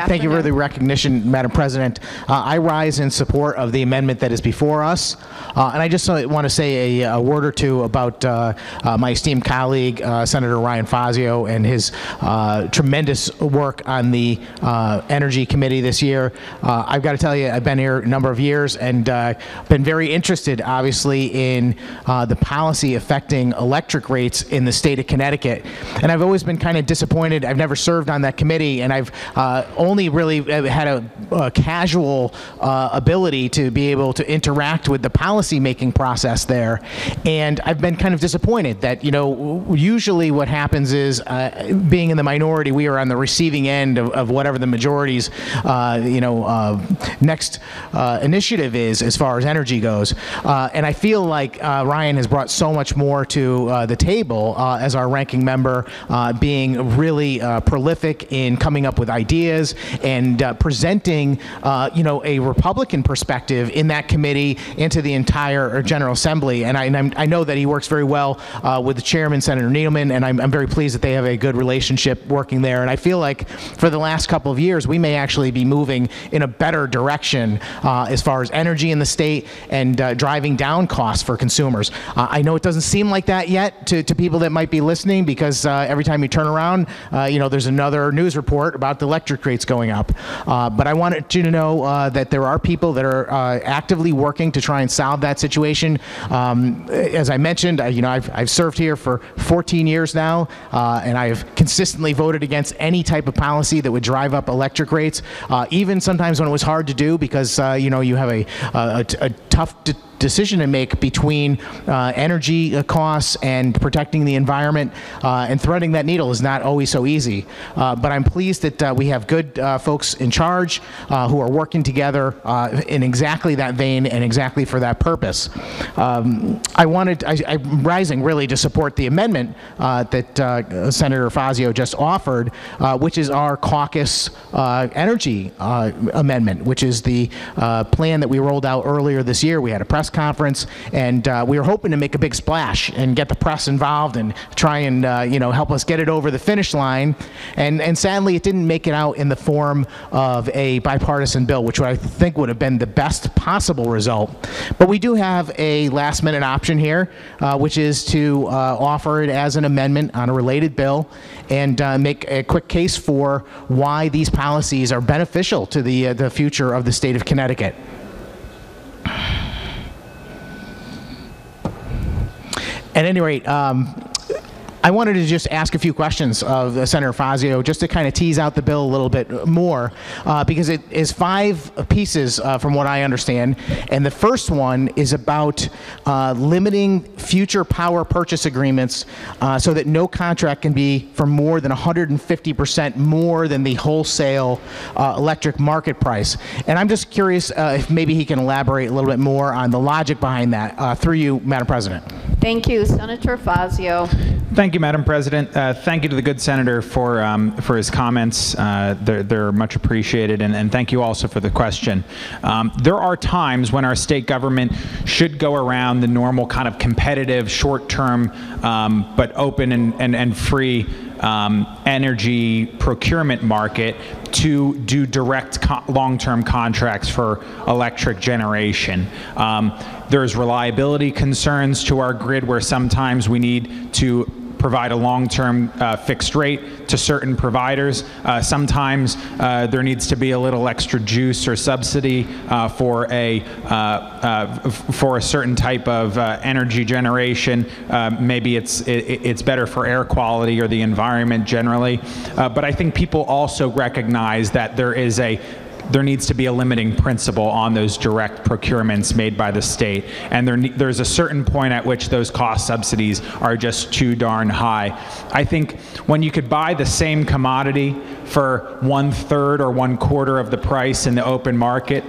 Thank you for the recognition, Madam President. I rise in support of the amendment that is before us, and I just want to say a word or two about my esteemed colleague, Senator Ryan Fazio, and his tremendous work on the Energy Committee this year. I've got to tell you, I've been here a number of years and been very interested, obviously, in the policy affecting electric rates in the state of Connecticut. And I've always been kind of disappointed. I've never served on that committee, and I've only really had a casual ability to be able to interact with the policy-making process there. And I've been kind of disappointed that, you know, usually what happens is, being in the minority, we are on the receiving end of whatever the majority's, next initiative is as far as energy goes. And I feel like Ryan has brought so much more to the table as our ranking member, being really prolific in coming up with ideas and presenting, a Republican perspective in that committee into the entire General Assembly. And I know that he works very well with the chairman, Senator Needleman, and I'm very pleased that they have a good relationship working there. And I feel like for the last couple of years, we may actually be moving in a better direction as far as energy in the state and driving down costs for consumers. I know it doesn't seem like that yet to people that might be listening, because every time you turn around, there's another news report about the electric rates going up. But I wanted you to know that there are people that are actively working to try and solve that situation. As I mentioned, I've served here for 14 years now, and I've consistently voted against any type of policy that would drive up electric rates, even sometimes when it was hard to do, because you have a tough decision to make between energy costs and protecting the environment, and threading that needle is not always so easy. But I'm pleased that we have good folks in charge who are working together in exactly that vein and exactly for that purpose. I'm rising really to support the amendment that Senator Fazio just offered, which is our caucus energy amendment, which is the plan that we rolled out earlier this year. We had a press conference, and we were hoping to make a big splash and get the press involved and try and help us get it over the finish line. And sadly, it didn't make it out in the form of a bipartisan bill, which I think would have been the best possible result. But we do have a last-minute option here, which is to offer it as an amendment on a related bill and make a quick case for why these policies are beneficial to the future of the state of Connecticut. At any rate, I wanted to just ask a few questions of Senator Fazio, just to kind of tease out the bill a little bit more, because it is 5 pieces from what I understand. And the first one is about limiting future power purchase agreements so that no contract can be for more than 150% more than the wholesale electric market price. And I'm just curious if maybe he can elaborate a little bit more on the logic behind that, through you, Madam President. Thank you. Senator Fazio. Thank you, Madam President. Thank you to the good senator for his comments. They're much appreciated, and thank you also for the question. There are times when our state government should go around the normal kind of competitive, short-term, but open and free energy procurement market to do direct long-term contracts for electric generation. There's reliability concerns to our grid, where sometimes we need to provide a long-term fixed rate to certain providers. Sometimes there needs to be a little extra juice or subsidy for a certain type of energy generation. Maybe it's better for air quality or the environment generally. But I think people also recognize that there needs to be a limiting principle on those direct procurements made by the state. And there's a certain point at which those cost subsidies are just too darn high. I think when you could buy the same commodity for 1/3 or 1/4 of the price in the open market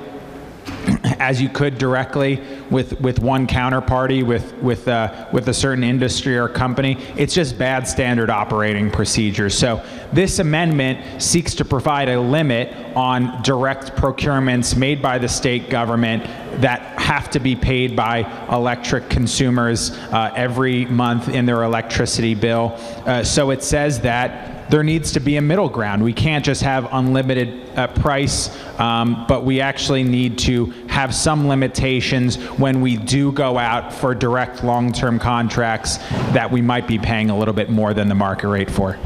as you could directly with one counterparty, with a certain industry or company, it's just bad standard operating procedures. So this amendment seeks to provide a limit on direct procurements made by the state government that have to be paid by electric consumers every month in their electricity bill. So it says that there needs to be a middle ground. We can't just have unlimited price, but we actually need to have some limitations when we do go out for direct long-term contracts that we might be paying a little bit more than the market rate for.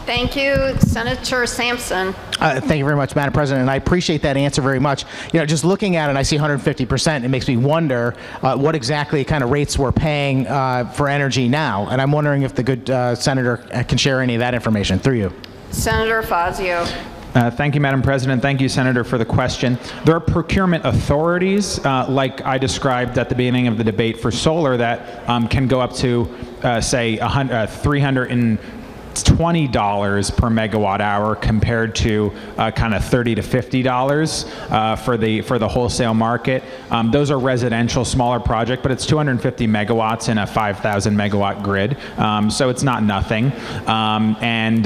Thank you, Senator Sampson. Thank you very much, Madam President, and I appreciate that answer very much. You know, just looking at it, I see 150%. It makes me wonder what exactly kind of rates we're paying for energy now, and I'm wondering if the good senator can share any of that information through you. Senator Fazio. Thank you, Madam President. Thank you, Senator, for the question. There are procurement authorities, like I described at the beginning of the debate for solar, that can go up to, say, $320 per megawatt hour compared to kind of $30 to $50 for the wholesale market. Those are residential, smaller project, but it's 250 megawatts in a 5,000 megawatt grid, so it's not nothing. And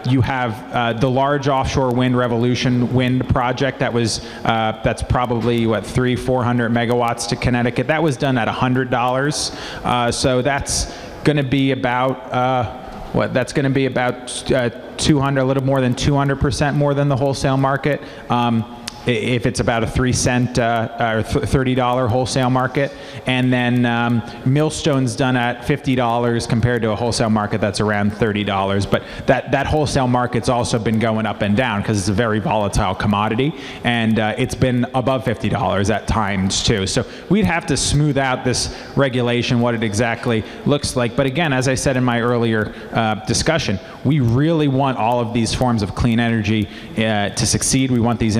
you have the large offshore wind Revolution wind project that was that's probably what 300-400 megawatts to Connecticut. That was done at $100, so that's going to be about. That's going to be about 200, a little more than 200% more than the wholesale market. If it's about a 3-cent or $30 wholesale market, and then Millstone's done at $50 compared to a wholesale market that's around $30. But that wholesale market's also been going up and down because it's a very volatile commodity, and it's been above $50 at times too. So we'd have to smooth out this regulation, what it exactly looks like. But again, as I said in my earlier discussion, we really want all of these forms of clean energy to succeed. We want these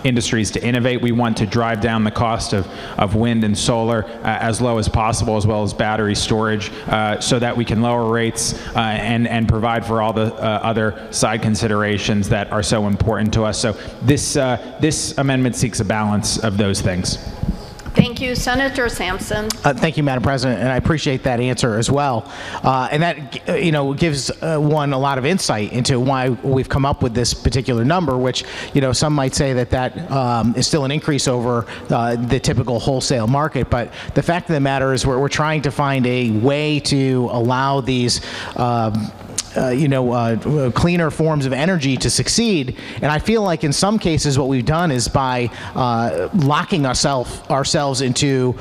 industries to innovate. We want to drive down the cost of wind and solar as low as possible, as well as battery storage, so that we can lower rates and provide for all the other side considerations that are so important to us. So this amendment seeks a balance of those things. Thank you, Senator Sampson. Thank you, Madam President, and I appreciate that answer as well. And that, you know, gives one a lot of insight into why we've come up with this particular number, which, you know, some might say that is still an increase over the typical wholesale market. But the fact of the matter is we're trying to find a way to allow these cleaner forms of energy to succeed. And I feel like in some cases what we've done is by locking ourselves into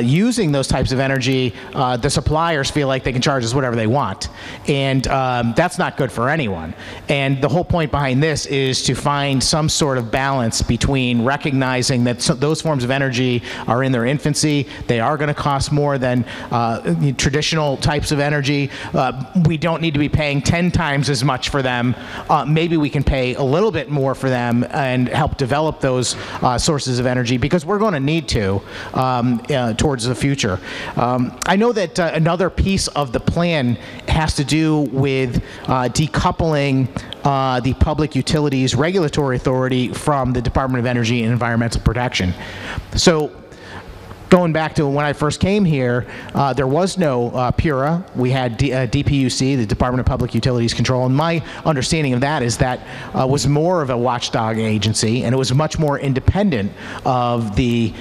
using those types of energy, the suppliers feel like they can charge us whatever they want. And that's not good for anyone. And the whole point behind this is to find some sort of balance between recognizing that those forms of energy are in their infancy. They are going to cost more than traditional types of energy. We don't need to be paying 10 times as much for them. Maybe we can pay a little bit more for them and help develop those sources of energy, because we're going to need to towards the future. I know that another piece of the plan has to do with decoupling the Public Utilities Regulatory Authority from the Department of Energy and Environmental Protection. So, going back to when I first came here, there was no PURA. We had DPUC, the Department of Public Utilities Control, and my understanding of that is that was more of a watchdog agency, and it was much more independent of the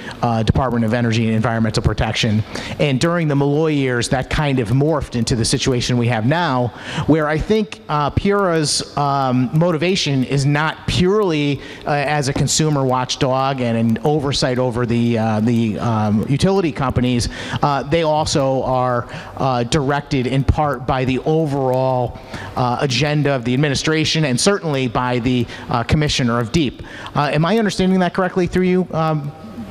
Department of Energy and Environmental Protection. And during the Malloy years, that kind of morphed into the situation we have now, where I think PURA's motivation is not purely as a consumer watchdog and an oversight over the utility companies. They also are directed in part by the overall agenda of the administration, and certainly by the Commissioner of DEEP. Am I understanding that correctly through you,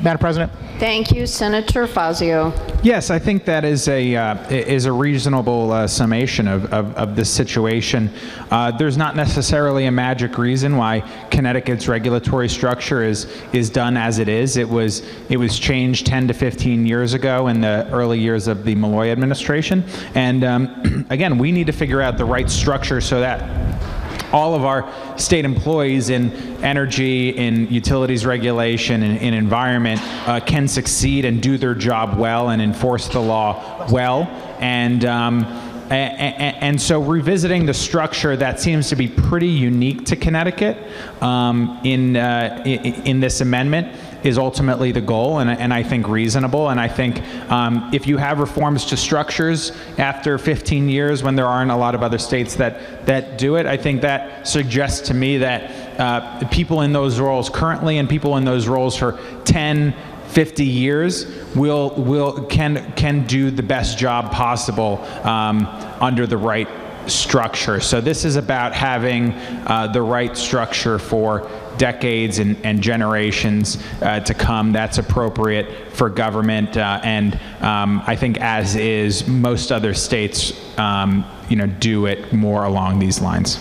Madam President? Thank you, Senator Fazio. Yes, I think that is a reasonable summation of this situation. There's not necessarily a magic reason why Connecticut's regulatory structure is done as it is. It was changed 10 to 15 years ago in the early years of the Malloy administration, and again, we need to figure out the right structure so that all of our state employees in energy, in utilities regulation, and in environment can succeed and do their job well and enforce the law well. And and so revisiting the structure that seems to be pretty unique to Connecticut in this amendment is ultimately the goal, and I think reasonable. And I think if you have reforms to structures after 15 years when there aren't a lot of other states that do it, I think that suggests to me that people in those roles currently and people in those roles for 10, 50 years can do the best job possible under the right structure. So this is about having the right structure for decades and generations to come. That's appropriate for government, and I think, as is most other states, do it more along these lines.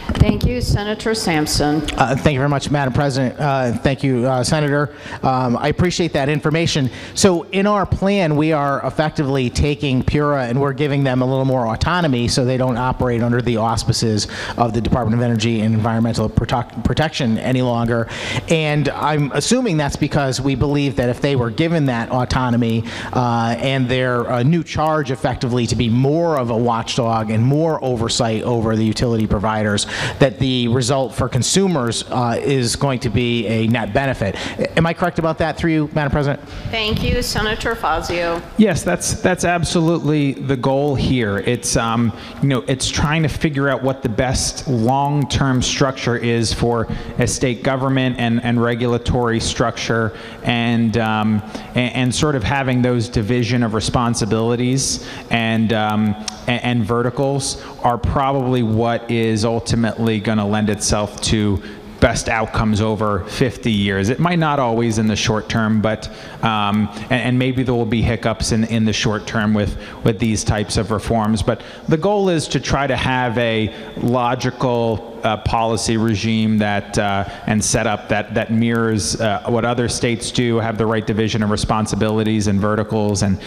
Thank you, Senator Sampson. Thank you very much, Madam President. Thank you, Senator. I appreciate that information. So in our plan, we are effectively taking PURA and we're giving them a little more autonomy so they don't operate under the auspices of the Department of Energy and Environmental Protection any longer. And I'm assuming that's because we believe that if they were given that autonomy and their new charge effectively to be more of a watchdog and more oversight over the utility providers, that the result for consumers is going to be a net benefit. Am I correct about that through you, Madam President? Thank you, Senator Fazio. Yes, that's absolutely the goal here. It's it's trying to figure out what the best long-term structure is for a state government and regulatory structure, and sort of having those division of responsibilities and verticals are probably what is ultimately going to lend itself to best outcomes over 50 years. It might not always in the short term, but and maybe there will be hiccups in the short term with these types of reforms. But the goal is to try to have a logical policy regime that and setup that mirrors what other states do, have the right division of responsibilities and verticals, and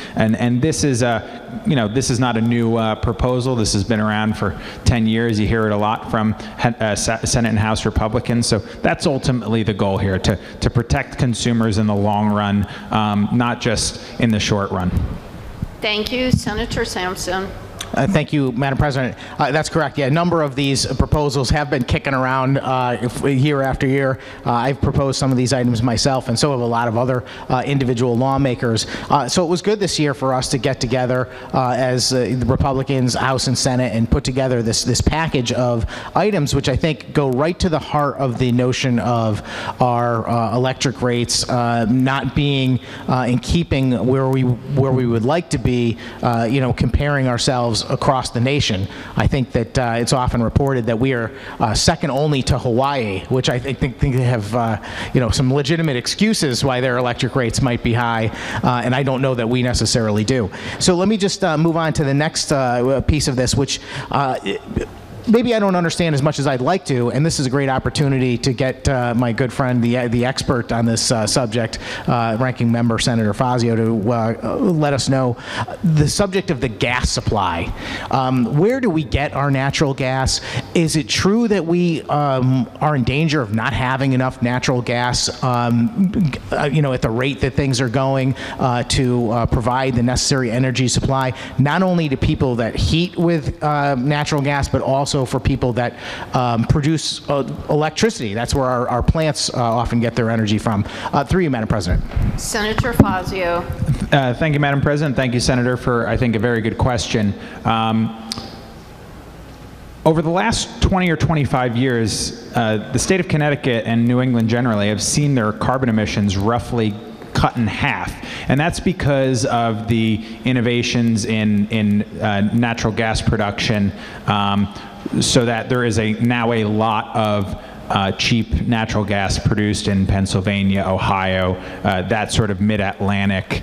this is this is not a new proposal. This has been around for 10 years. You hear it a lot from Senate and House Republicans. So that's ultimately the goal here, to protect consumers in the long run, not just in the short run. Thank you, Senator Sampson. Thank you, Madam President. That's correct. Yeah, a number of these proposals have been kicking around year after year. I've proposed some of these items myself, and so have a lot of other individual lawmakers. So it was good this year for us to get together as the Republicans, House and Senate, and put together this package of items, which I think go right to the heart of the notion of our electric rates not being in keeping where we would like to be. Comparing ourselves across the nation. I think that it's often reported that we are second only to Hawaii, which I think they have some legitimate excuses why their electric rates might be high, and I don't know that we necessarily do. So let me just move on to the next piece of this, which maybe I don't understand as much as I'd like to, and this is a great opportunity to get my good friend, the expert on this subject, Ranking Member Senator Fazio, to let us know the subject of the gas supply. Where do we get our natural gas? Is it true that we are in danger of not having enough natural gas, at the rate that things are going, to provide the necessary energy supply, not only to people that heat with natural gas, but also for people that produce electricity? That's where our plants often get their energy from. Through you, Madam President. Senator Fazio. Thank you, Madam President. Thank you, Senator, for, I think, a very good question. Over the last 20 or 25 years, the state of Connecticut and New England generally have seen their carbon emissions roughly cut in half, and that's because of the innovations in natural gas production, so that there is now a lot of cheap natural gas produced in Pennsylvania, Ohio, that sort of mid-Atlantic,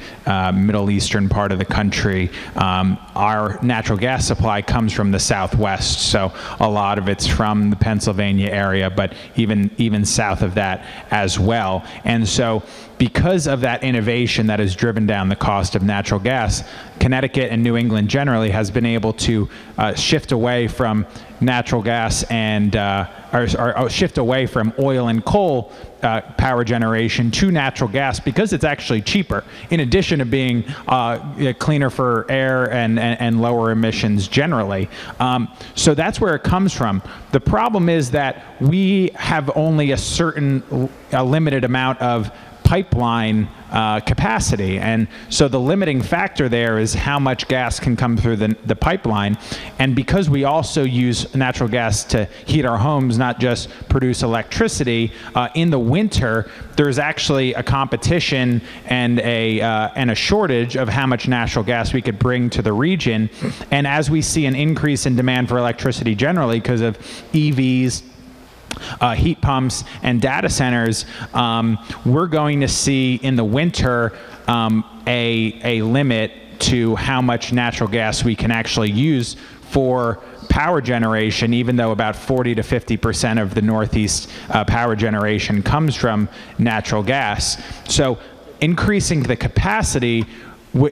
Middle Eastern part of the country. Our natural gas supply comes from the Southwest, so a lot of it's from the Pennsylvania area, but even south of that as well. And so because of that innovation that has driven down the cost of natural gas, Connecticut and New England generally has been able to shift away from natural gas and or shift away from oil and coal power generation to natural gas because it's actually cheaper, in addition to being cleaner for air and lower emissions generally. So that's where it comes from. The problem is that we have only a limited amount of pipeline capacity, and so the limiting factor there is how much gas can come through the pipeline. And because we also use natural gas to heat our homes, not just produce electricity, in the winter there's actually a competition and a shortage of how much natural gas we could bring to the region. And as we see an increase in demand for electricity generally because of EVs, heat pumps, and data centers, we're going to see in the winter a limit to how much natural gas we can actually use for power generation, even though about 40 to 50% of the Northeast power generation comes from natural gas. So increasing the capacity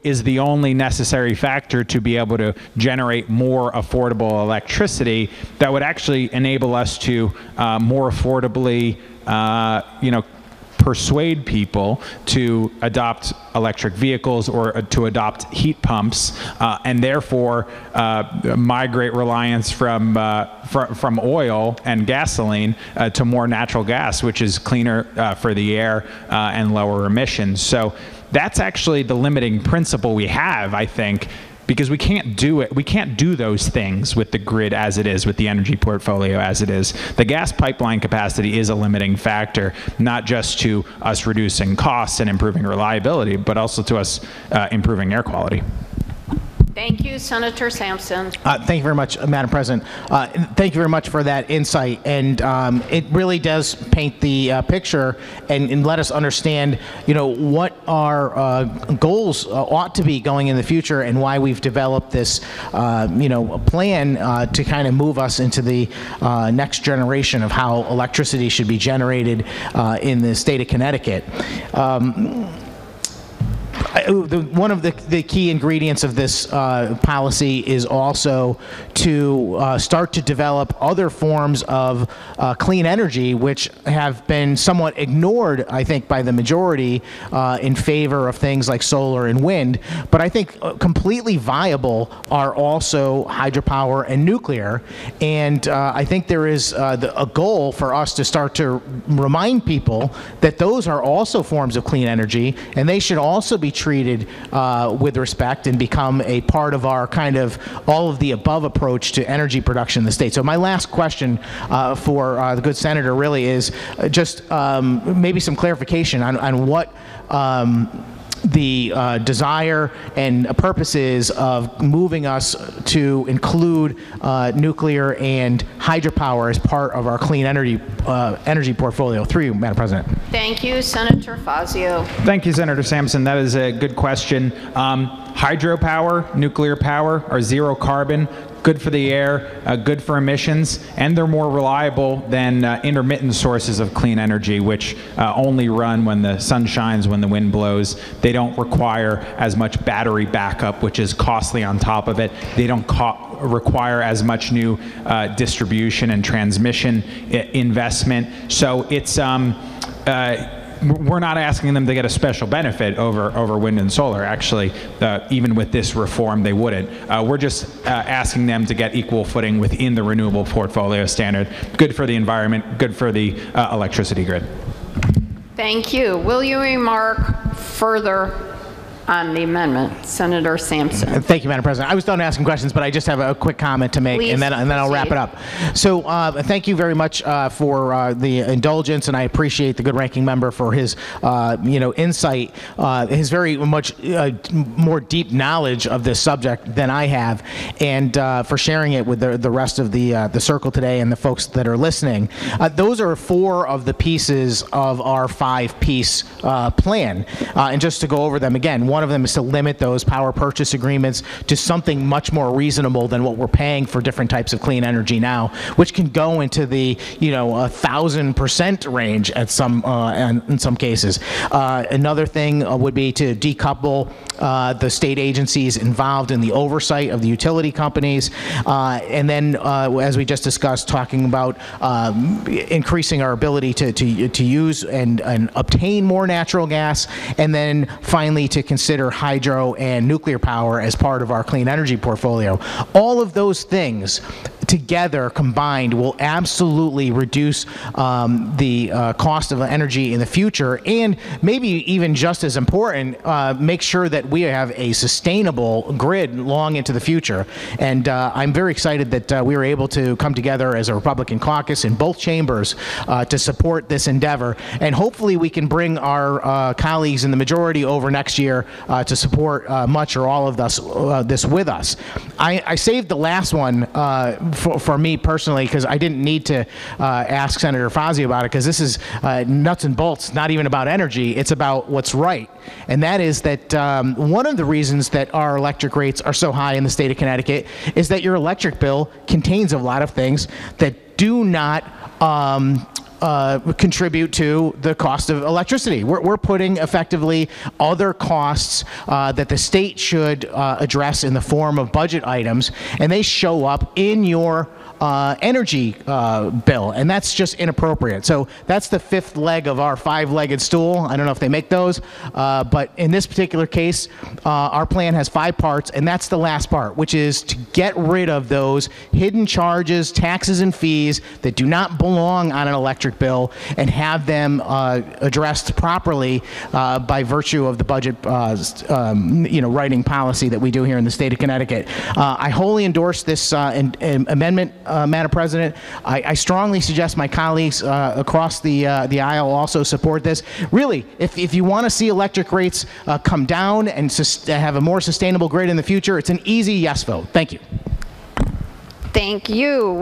is the only necessary factor to be able to generate more affordable electricity that would actually enable us to more affordably, persuade people to adopt electric vehicles or to adopt heat pumps, and therefore migrate reliance from oil and gasoline to more natural gas, which is cleaner for the air and lower emissions. So that's actually the limiting principle we have, I think, because we can't do it. We can't do those things with the grid as it is, with the energy portfolio as it is. The gas pipeline capacity is a limiting factor, not just to us reducing costs and improving reliability, but also to us improving air quality. Thank you, Senator Sampson. Thank you very much, Madam President. Thank you very much for that insight. And it really does paint the picture and let us understand, what our goals ought to be going in the future and why we've developed this, plan to kind of move us into the next generation of how electricity should be generated in the state of Connecticut. One of the key ingredients of this policy is also to start to develop other forms of clean energy, which have been somewhat ignored, I think, by the majority in favor of things like solar and wind. But I think completely viable are also hydropower and nuclear. And I think there is a goal for us to start to remind people that those are also forms of clean energy, and they should also be treated with respect and become a part of our kind of all of the above approach to energy production in the state. So my last question for the good senator really is just maybe some clarification on what the desire and purposes of moving us to include nuclear and hydropower as part of our clean energy portfolio. Through you, Madam President. Thank you, Senator Fazio. Thank you, Senator Sampson. That is a good question. Hydropower, nuclear power are zero carbon, good for the air, good for emissions, and they're more reliable than intermittent sources of clean energy, which only run when the sun shines, when the wind blows. They don't require as much battery backup, which is costly on top of it. They don't require as much new distribution and transmission investment. So it's we're not asking them to get a special benefit over wind and solar. Actually, even with this reform, they wouldn't. We're just asking them to get equal footing within the renewable portfolio standard. Good for the environment, good for the electricity grid. Thank you. Will you remark further on the amendment, Senator Sampson? Thank you, Madam President. I was done asking questions, but I just have a quick comment to make, Please and then I'll wrap it up. So thank you very much for the indulgence, and I appreciate the good ranking member for his insight, his very much more deep knowledge of this subject than I have, and for sharing it with the rest of the circle today and the folks that are listening. Those are 4 of the pieces of our 5-piece plan, and just to go over them again. one of them is to limit those power purchase agreements to something much more reasonable than what we're paying for different types of clean energy now, which can go into the 1,000% range at in some cases. Another thing would be to decouple the state agencies involved in the oversight of the utility companies, and then as we just discussed, talking about increasing our ability to use and obtain more natural gas, and then finally to consider hydro and nuclear power as part of our clean energy portfolio. All of those things together combined will absolutely reduce the cost of energy in the future, and maybe even just as important, make sure that we have a sustainable grid long into the future. And I'm very excited that we were able to come together as a Republican caucus in both chambers to support this endeavor, and hopefully we can bring our colleagues in the majority over next year to support much or all of this with us. I saved the last one for me personally, because I didn't need to ask Senator Fazio about it, because this is nuts and bolts, not even about energy, it's about what's right. And that is that one of the reasons that our electric rates are so high in the state of Connecticut is that your electric bill contains a lot of things that do not contribute to the cost of electricity. We're putting effectively other costs that the state should address in the form of budget items, and they show up in your energy bill, and that's just inappropriate. So that's the fifth leg of our five-legged stool. I don't know if they make those, but in this particular case, our plan has 5 parts, and that's the last part, which is to get rid of those hidden charges, taxes, and fees that do not belong on an electric bill, and have them addressed properly by virtue of the budget writing policy that we do here in the state of Connecticut. I wholly endorse this amendment, Madam President. I strongly suggest my colleagues across the aisle also support this. Really, if you want to see electric rates come down and have a more sustainable grid in the future, it's an easy yes vote. Thank you. Thank you.